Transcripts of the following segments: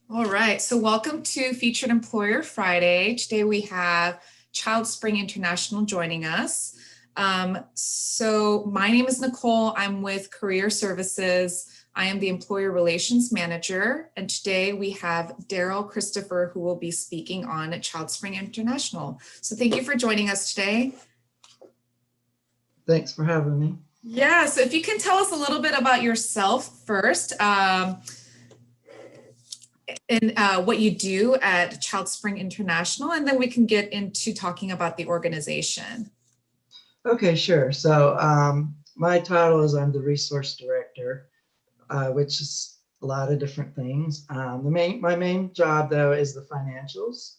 All right, so welcome to Featured Employer Friday. Today we have Childspring International joining us. So my name is Nicole. I'm with Career Services. I am the Employer Relations Manager, and today we have Darryl-Christopher who will be speaking on Childspring International. So thank you for joining us today. Thanks for having me. Yeah, so if you can tell us a little bit about yourself first. And what you do at Childspring International, and then we can get into talking about the organization. Okay, sure. So my title is I'm the resource director, which is a lot of different things. My main job though is the financials.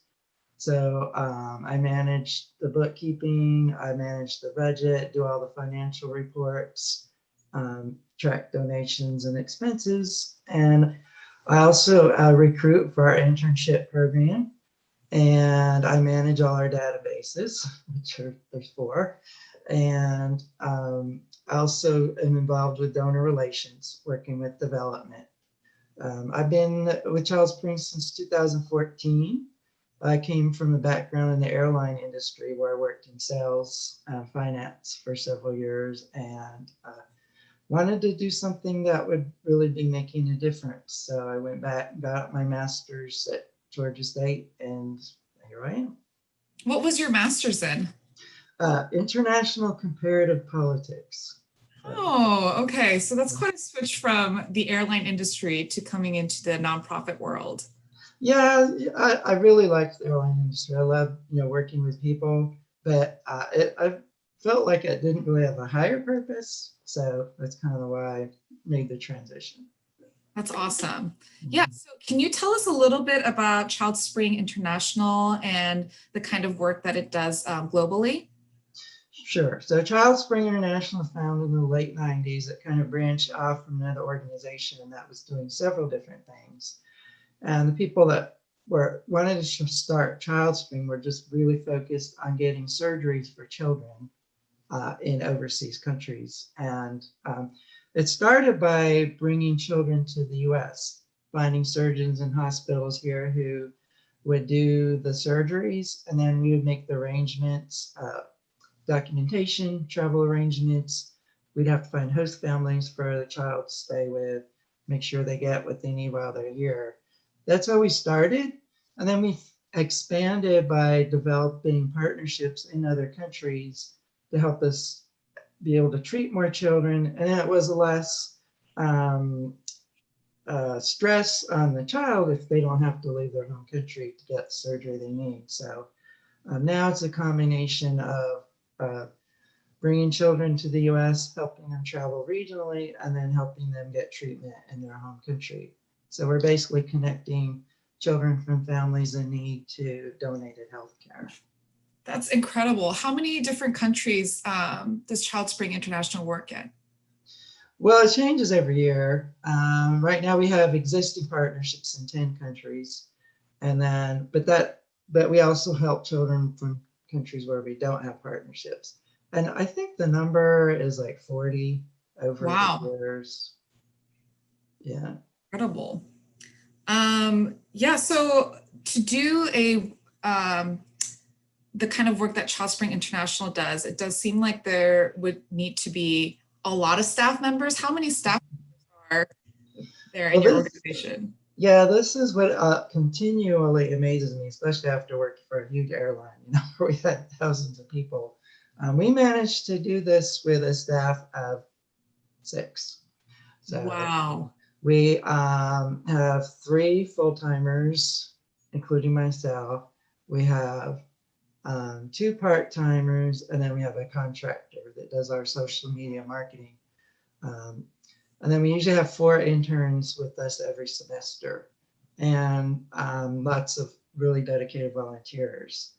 So I manage the bookkeeping, I manage the budget, do all the financial reports, track donations and expenses, and I also recruit for our internship program, and I manage all our databases, which there's four. And I also am involved with donor relations, working with development. I've been with Childspring since 2014. I came from a background in the airline industry where I worked in sales and finance for several years, and wanted to do something that would really be making a difference. So I went back and got my master's at Georgia State, and here I am. What was your master's in? International comparative politics. Oh, okay. So that's quite a switch from the airline industry to coming into the nonprofit world. Yeah, I really liked the airline industry. I love working with people, but I felt like it didn't really have a higher purpose. So that's kind of why I made the transition. That's awesome. Yeah. So can you tell us a little bit about Childspring International and the kind of work that it does globally? Sure. So Childspring International was founded in the late 90s. It kind of branched off from another organization that was doing several different things. And the people that wanted to start Childspring were just really focused on getting surgeries for children in overseas countries. And it started by bringing children to the US, finding surgeons in hospitals here who would do the surgeries, and then we would make the arrangements, documentation, travel arrangements. We'd have to find host families for the child to stay with, make sure they get what they need while they're here. That's how we started. And then we expanded by developing partnerships in other countries to help us be able to treat more children. And it was less stress on the child if they don't have to leave their home country to get the surgery they need. So now it's a combination of bringing children to the US, helping them travel regionally, and then helping them get treatment in their home country. So we're basically connecting children from families in need to donated health care. That's incredible. How many different countries does Childspring International work in? Well, it changes every year. Right now we have existing partnerships in 10 countries. And then, but we also help children from countries where we don't have partnerships. And I think the number is like 40 over the years. Yeah. Incredible. Yeah, so to do the kind of work that Childspring International does, it does seem like there would need to be a lot of staff members. How many staff members are there in your organization? Yeah, this is what continually amazes me, especially after working for a huge airline, where we had thousands of people. We managed to do this with a staff of 6. So wow. We have 3 full-timers, including myself. We have 2 part-timers, and then we have a contractor that does our social media marketing. And then we usually have 4 interns with us every semester, and lots of really dedicated volunteers.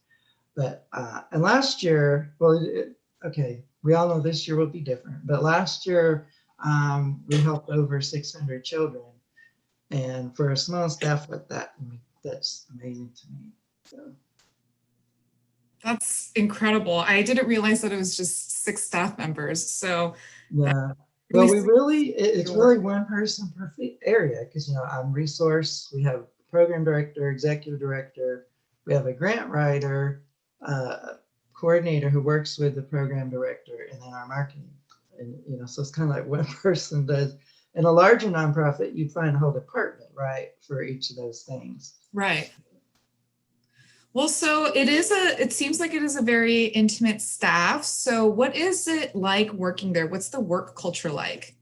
But and last year, well, okay, we all know this year will be different, but last year we helped over 600 children, and for a small staff like that, I mean, that's amazing to me. So. That's incredible. I didn't realize that it was just 6 staff members. So yeah. Well, it's really one person per area, because on resource we have program director, executive director. We have a grant writer, coordinator who works with the program director, and then our marketing. And, so it's kind of like one person does. In a larger nonprofit, you find a whole department, right, for each of those things. Right. Well, so it seems like it is a very intimate staff. So what is it like working there? What's the work culture like?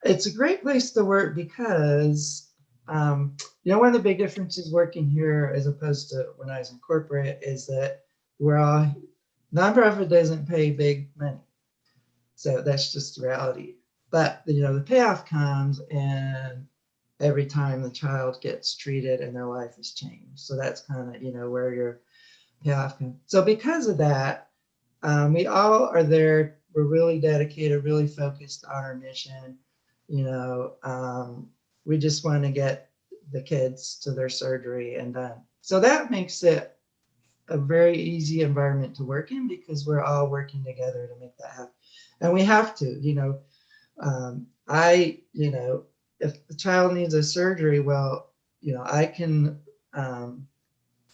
It's a great place to work because, one of the big differences working here as opposed to when I was in corporate is that nonprofit doesn't pay big money. So that's just the reality. But, the payoff comes and every time the child gets treated and their life is changed. So that's kind of, where your payoff comes. So because of that, we all are there. We're really dedicated, really focused on our mission. We just want to get the kids to their surgery and done. So that makes it a very easy environment to work in because we're all working together to make that happen. And we have to, if the child needs a surgery, well, I can,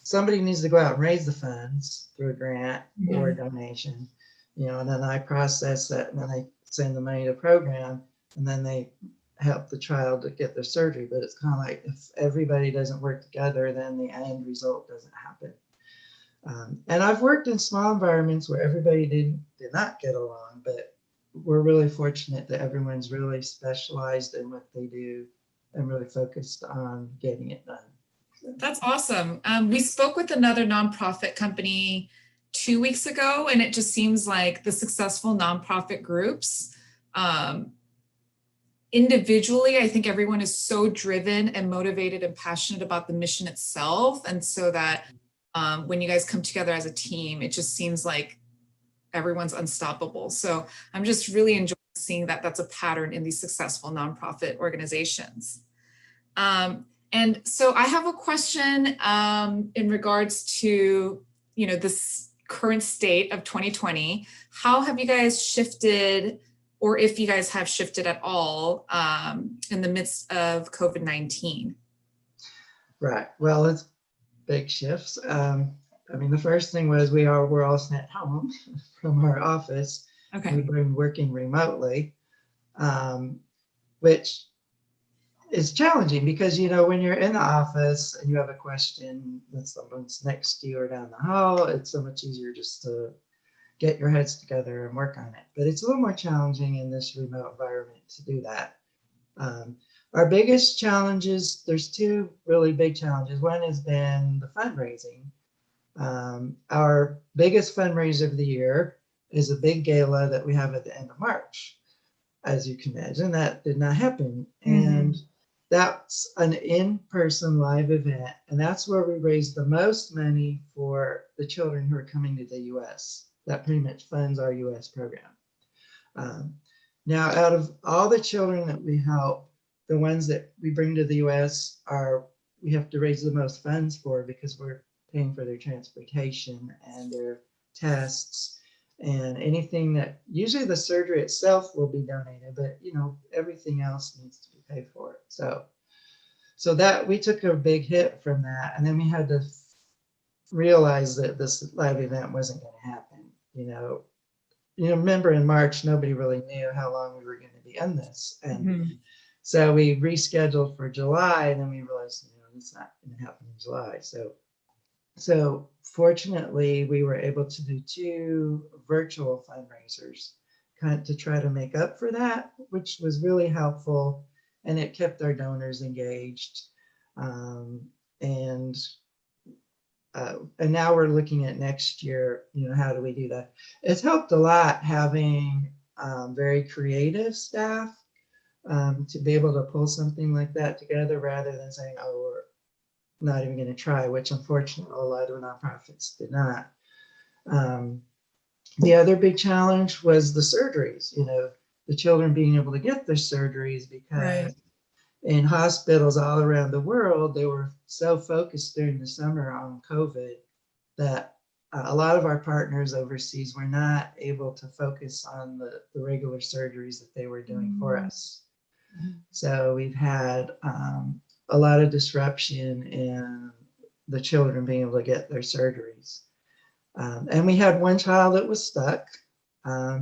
somebody needs to go out and raise the funds through a grant or a donation, and then I process that and then I send the money to the program and then they help the child to get their surgery. But it's kind of like if everybody doesn't work together, then the end result doesn't happen. And I've worked in small environments where everybody did not get along, but we're really fortunate that everyone's really specialized in what they do and really focused on getting it done. That's awesome. We spoke with another nonprofit company 2 weeks ago, and it just seems like the successful nonprofit groups, individually, I think everyone is so driven and motivated and passionate about the mission itself. And so that when you guys come together as a team, it just seems like everyone's unstoppable. So I'm just really enjoying seeing that that's a pattern in these successful nonprofit organizations. And so I have a question in regards to, this current state of 2020. How have you guys shifted, or if you guys have shifted at all in the midst of COVID-19? Right. Well, it's big shifts. The first thing was we're all sent home from our office. Okay. We've been working remotely, which is challenging because, when you're in the office and you have a question that someone's next to you or down the hall, it's so much easier just to get your heads together and work on it. But it's a little more challenging in this remote environment to do that. Our biggest challenges, there's two really big challenges. One has been the fundraising. Our biggest fundraiser of the year is a big gala that we have at the end of March. As you can imagine, that did not happen. And that's an in-person live event. And that's where we raised the most money for the children who are coming to the US. That pretty much funds our US program. Now, out of all the children that we help, the ones that we bring to the US we have to raise the most funds for because we're paying for their transportation and their tests and anything that usually the surgery itself will be donated, but everything else needs to be paid for. So that we took a big hit from that. And then we had to realize that this live event wasn't going to happen. Remember in March, nobody really knew how long we were going to be in this. And so we rescheduled for July, and then we realized, it's not going to happen in July. So fortunately, we were able to do 2 virtual fundraisers kind of to try to make up for that, which was really helpful. And it kept our donors engaged. And now we're looking at next year, how do we do that? It's helped a lot having very creative staff to be able to pull something like that together rather than saying, oh, we're not even going to try, which unfortunately a lot of nonprofits did not. The other big challenge was the surgeries, the children being able to get their surgeries because in hospitals all around the world, they were so focused during the summer on COVID that a lot of our partners overseas were not able to focus on the regular surgeries that they were doing for us. So we've had a lot of disruption in the children being able to get their surgeries. And we had one child that was stuck.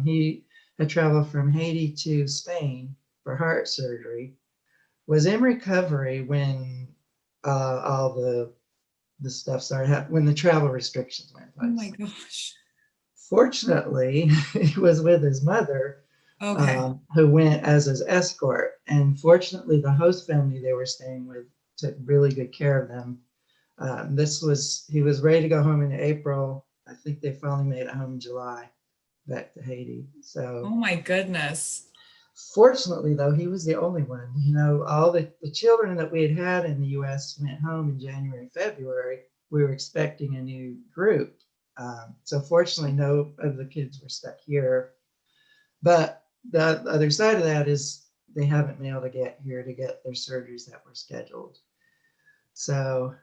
He had traveled from Haiti to Spain for heart surgery, was in recovery when all the stuff started happening, when the travel restrictions went Oh in my place. gosh. Fortunately, he was with his mother, Okay. who went as his escort. And fortunately, the host family they were staying with took really good care of them. He was ready to go home in April. I think they finally made it home in July, back to Haiti. Oh So my goodness. fortunately, though, he was the only one. You know, all the children that we had in the US went home in January, February. We were expecting a new group. So fortunately, no of the kids were stuck here. But the other side of that is they haven't been able to get here to get their surgeries that were scheduled. So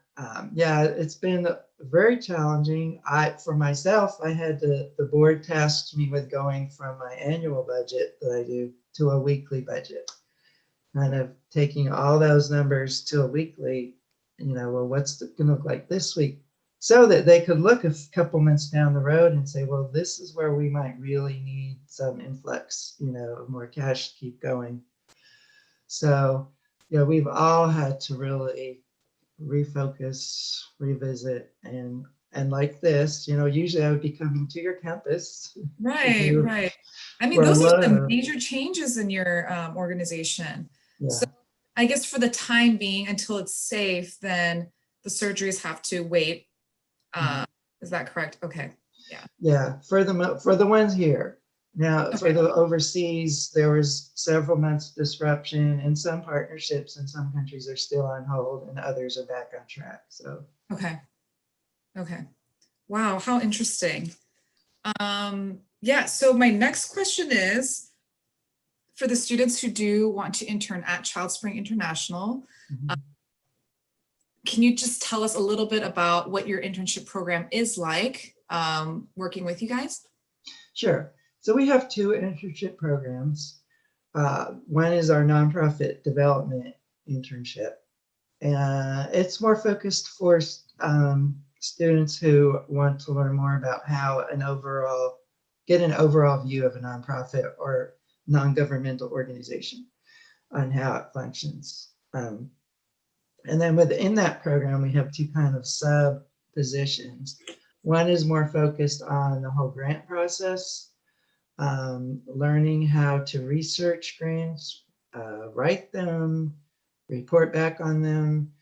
yeah, it's been very challenging. For myself, I had the board tasked me with going from my annual budget that I do to a weekly budget, kind of taking all those numbers to a weekly, well, what's it gonna look like this week? So that they could look a couple months down the road and say, well, this is where we might really need some influx, more cash to keep going. So, we've all had to really refocus, revisit, and like this, usually I would be coming to your campus to Right, do right. I mean, where I those are some live. major changes in your organization. So Yeah. I guess for the time being, until it's safe, then the surgeries have to wait. Mhm. Is that correct? Okay. Yeah. Yeah, for the ones here. Now, for Okay. the overseas, there was several months disruption, and some partnerships in some countries are still on hold, and others are back on track. So, Okay. Okay. Wow, how interesting. Yeah, so my next question is for the students who do want to intern at Childspring International, mhm. can you just tell us a little bit about what your internship program is like, working with you guys? Sure. So we have two internship programs. One is our nonprofit development internship. It's more focused for students who want to learn more about how get an overall view of a nonprofit or non-governmental organization on how it functions. And then within that program, we have two kind of sub positions. One is more focused on the whole grant process, learning how to research grants, write them, report back on them,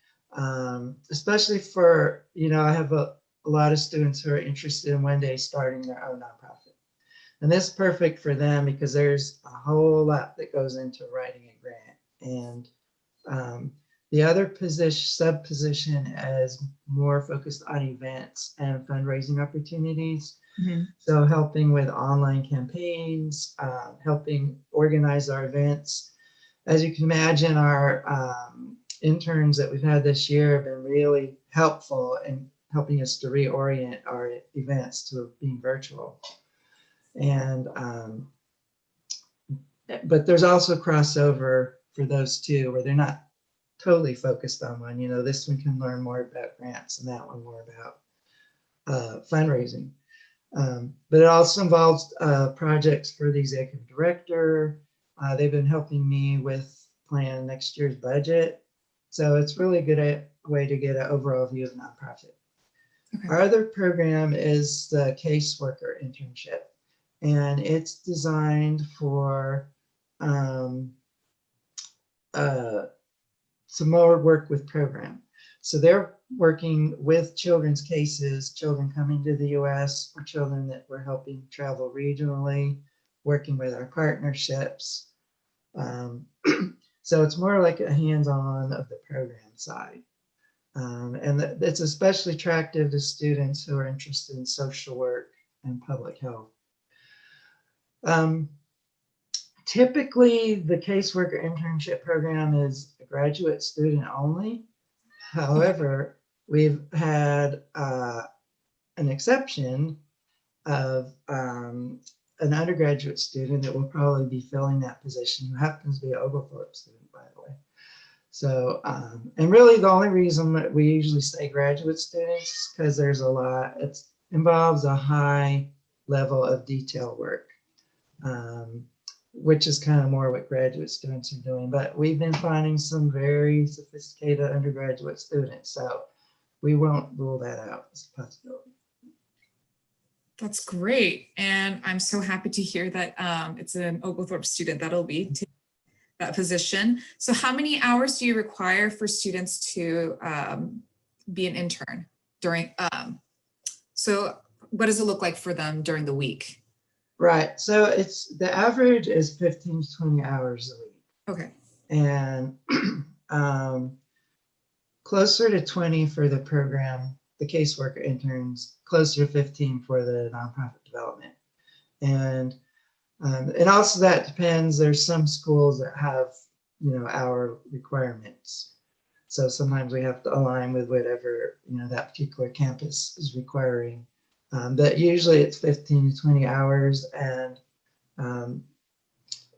especially for, I have a lot of students who are interested in one day starting their own nonprofit. And this is perfect for them because there's a whole lot that goes into writing a grant. And the other sub position is more focused on events and fundraising opportunities. Mhm. So helping with online campaigns, helping organize our events. As you can imagine, our interns that we've had this year have been really helpful in helping us to reorient our events to being virtual. And but there's also crossover for those two where they're not totally focused on one. This one can learn more about grants and that one more about fundraising. But it also involves projects for the executive director. They've been helping me with plan next year's budget. So it's really a good way to get an overall view of the nonprofit. Okay. Our other program is the caseworker internship, and it's designed for some more work with program. So they're working with children's cases, children coming to the US, or children that we're helping travel regionally, working with our partnerships. So it's more like a hands-on of the program side. And it's especially attractive to students who are interested in social work and public health. Typically, the caseworker internship program is a graduate student only. However, we've had an exception of an undergraduate student that will probably be filling that position, who happens to be an Oglethorpe student, by the way. So, and really the only reason that we usually say graduate students, because there's it involves a high level of detail work, which is kind of more what graduate students are doing. But we've been finding some very sophisticated undergraduate students, so we won't rule that out as a possibility. That's great. And I'm so happy to hear that it's an Oglethorpe student that'll be taking that position. So how many hours do you require for students to be an intern during, so what does it look like for them during the week? Right. So the average is 15 to 20 hours a week. Okay. And closer to 20 for the program, the caseworker interns, closer to 15 for the nonprofit development. And also that depends. There's some schools that have, hour requirements. So sometimes we have to align with whatever, that particular campus is requiring. But usually it's 15 to 20 hours, and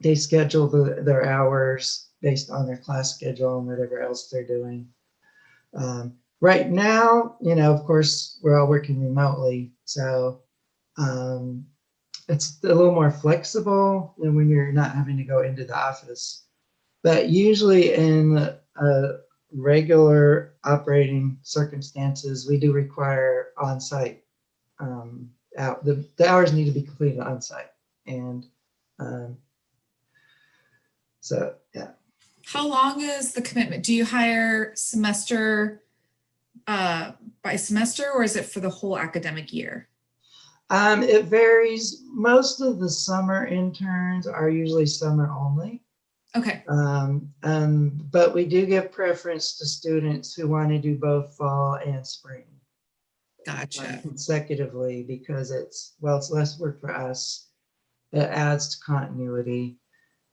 they schedule their hours based on their class schedule and whatever else they're doing. Right now, of course, we're all working remotely, so it's a little more flexible than when you're not having to go into the office. But usually in regular operating circumstances, we do require on-site. The hours need to be completed on-site, and so yeah. How long is the commitment? Do you hire semester by semester, or is it for the whole academic year? It varies. Most of the summer interns are usually summer only. Okay. But we do give preference to students who want to do both fall and spring. Gotcha. Consecutively, because it's less work for us. It adds to continuity.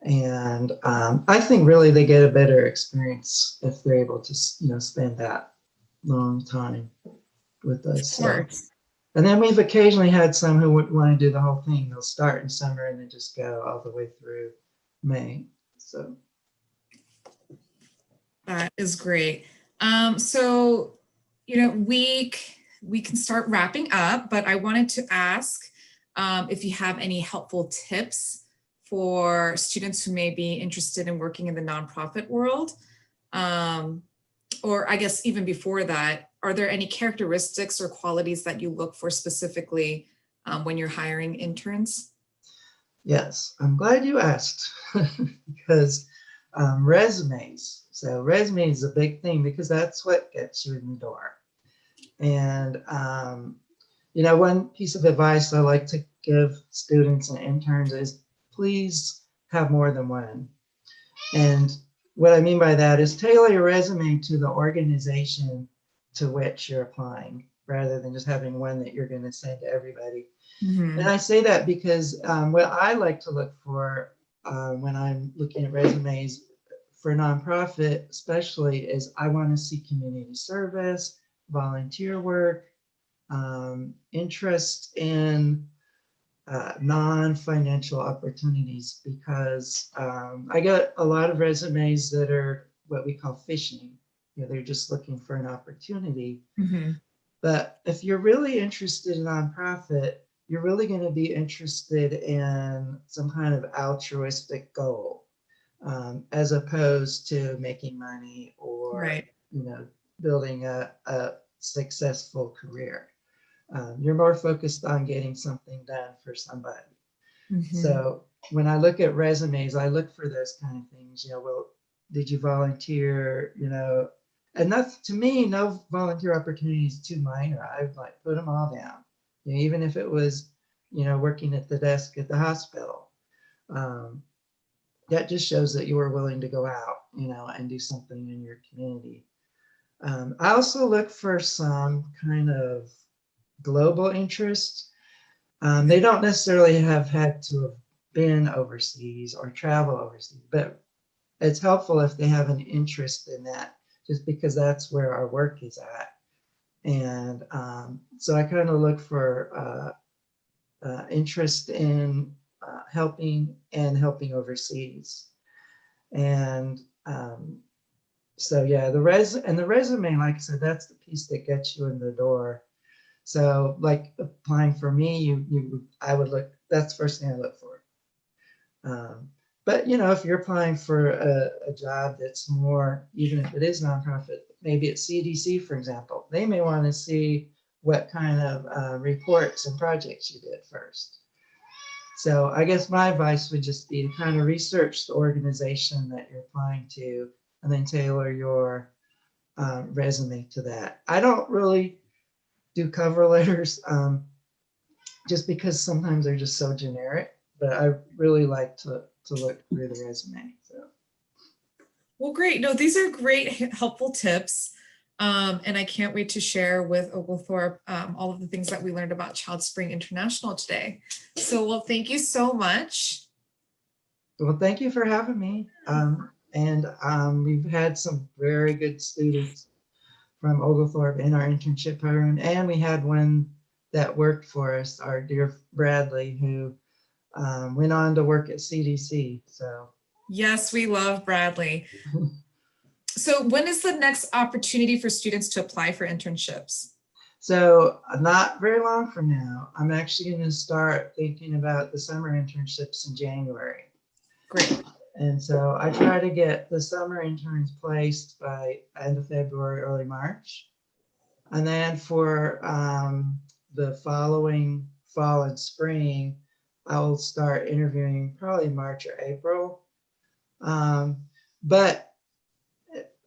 And I think really they get a better experience if they're able to, spend that long time with us. So. And then we've occasionally had some who would want to do the whole thing. They'll start in summer and then just go all the way through May. So that is great. So, we can start wrapping up, but I wanted to ask if you have any helpful tips for students who may be interested in working in the nonprofit world. Or I guess even before that, are there any characteristics or qualities that you look for specifically when you're hiring interns? Yes, I'm glad you asked because resumes. So resumes is a big thing because that's what gets you in the door. And, one piece of advice I like to give students and interns is please have more than one. And what I mean by that is tailor your resume to the organization to which you're applying, rather than just having one that you're going to send to everybody. Mm-hmm. And I say that because what I like to look for when I'm looking at resumes for nonprofit, especially, is I want to see community service, volunteer work, interest in non-financial opportunities, because I get a lot of resumes that are what we call fishing. They're just looking for an opportunity. Mm-hmm. But if you're really interested in nonprofit, you're really going to be interested in some kind of altruistic goal, as opposed to making money or right. Building a successful career. You're more focused on getting something done for somebody. Mm-hmm. So when I look at resumes, I look for those kind of things. Did you volunteer? And that's, to me, no volunteer opportunity is too minor. I'd put them all down. Even if it was, working at the desk at the hospital. That just shows that you were willing to go out, and do something in your community. I also look for some kind of global interest. They don't necessarily have had to have been overseas or travel overseas, but it's helpful if they have an interest in that, just because that's where our work is at. And so I kind of look for interest in helping overseas. And So yeah, the resume, like I said, that's the piece that gets you in the door. So like applying for me, I would look, that's the first thing I look for. But if you're applying for a job that's more, even if it is nonprofit, maybe it's CDC, for example, they may want to see what kind of reports and projects you did first. So I guess my advice would just be to kind of research the organization that you're applying to and then tailor your resume to that. I don't really do cover letters just because sometimes they're just so generic, but I really like to look through the resume. So. Well, great. No, these are great, helpful tips. And I can't wait to share with Oglethorpe all of the things that we learned about Childspring International today. So, well, thank you so much. Well, thank you for having me. We've had some very good students from Oglethorpe in our internship program, and we had one that worked for us, our dear Bradley, who went on to work at CDC. So yes, we love Bradley. So when is the next opportunity for students to apply for internships? So not very long from now, I'm actually going to start thinking about the summer internships in January. Great. And so I try to get the summer interns placed by end of February, early March. And then for the following fall and spring, I'll start interviewing probably March or April. But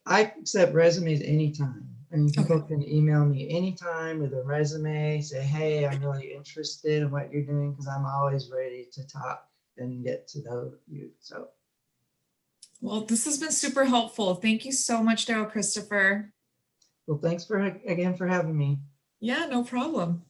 I accept resumes anytime. I mean, people can email me anytime with a resume, say, hey, I'm really interested in what you're doing, because I'm always ready to talk and get to know you. So. Well, this has been super helpful. Thank you so much, Darryl-Christopher. Well, thanks again for having me. Yeah, no problem.